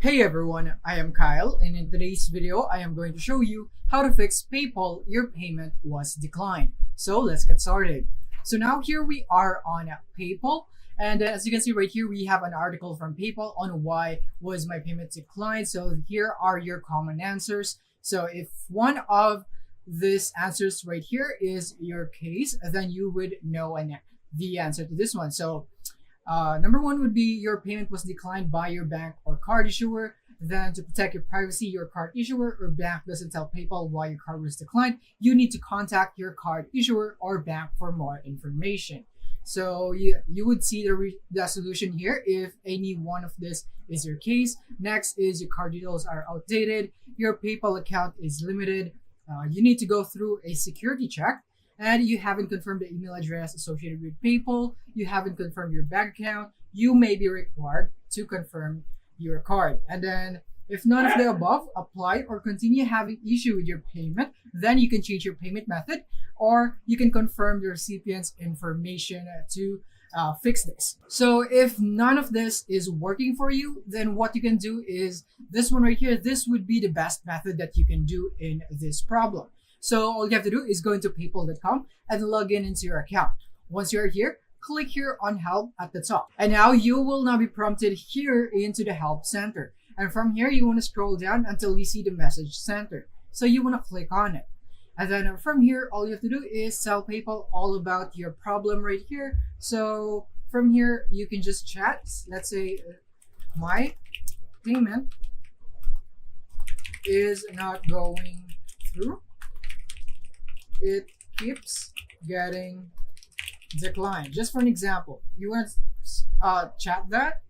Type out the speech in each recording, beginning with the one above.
Hey everyone, I am Kyle, and in today's video, I am going to show you how to fix PayPal your payment was declined. So let's get started. So now here we are on PayPal, and as you can see right here, we have an article from PayPal on why was my payment declined. So here are your common answers. So if one of these answers right here is your case, then you would know the answer to this one. So number one would be your payment was declined by your bank or card issuer. Then, to protect your privacy, your card issuer or bank doesn't tell PayPal why your card was declined. You need to contact your card issuer or bank for more information. So you would see the solution here if any one of this is your case. Next is your card details are outdated. Your PayPal account is limited. You need to go through a security check. And you haven't confirmed the email address associated with PayPal, you haven't confirmed your bank account, you may be required to confirm your card. And then if none of the above apply or continue having issue with your payment, then you can change your payment method or you can confirm the recipient's information to fix this. So if none of this is working for you, then what you can do is this one right here. This would be the best method that you can do in this problem. So all you have to do is go into paypal.com and log into your account. Once you're here, click here on help at the top. And now you will now be prompted here into the help center. And from here, you want to scroll down until you see the message center. So you want to click on it. And then from here, all you have to do is tell PayPal all about your problem right here. So from here, you can just chat. Let's say my payment is not going through. It keeps getting declined. Just for an example, you want to chat that,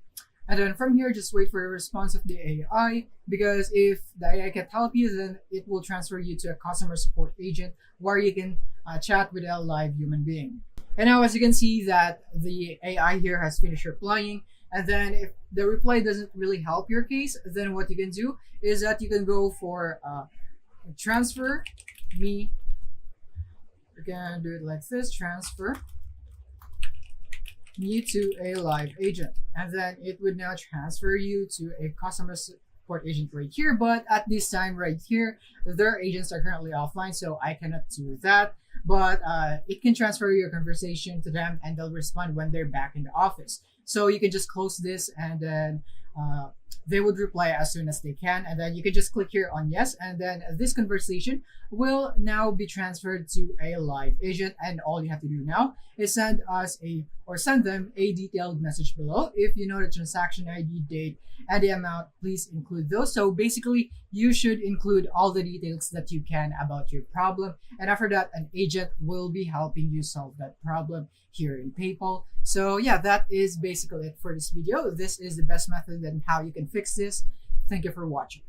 and then from here, just wait for a response of the AI, because if the AI can't help you, then it will transfer you to a customer support agent where you can chat with a live human being. And now, as you can see, that the AI here has finished replying. And then if the reply doesn't really help your case, then what you can do is that you can go for transfer me. You can do it like this, transfer me to a live agent, and then it would now transfer you to a customer support agent right here. But at this time right here, their agents are currently offline, so I cannot do that. But it can transfer your conversation to them and they'll respond when they're back in the office. So you can just close this and then they would reply as soon as they can, and then you can just click here on yes, and then this conversation will now be transferred to a live agent. And all you have to do now is send them a detailed message below. If you know the transaction ID, date, and the amount, please include those. So basically, you should include all the details that you can about your problem, and after that, an agent will be helping you solve that problem here in PayPal. So yeah, that is basically it for this video. This is the best method and how you can fix this. Thank you for watching.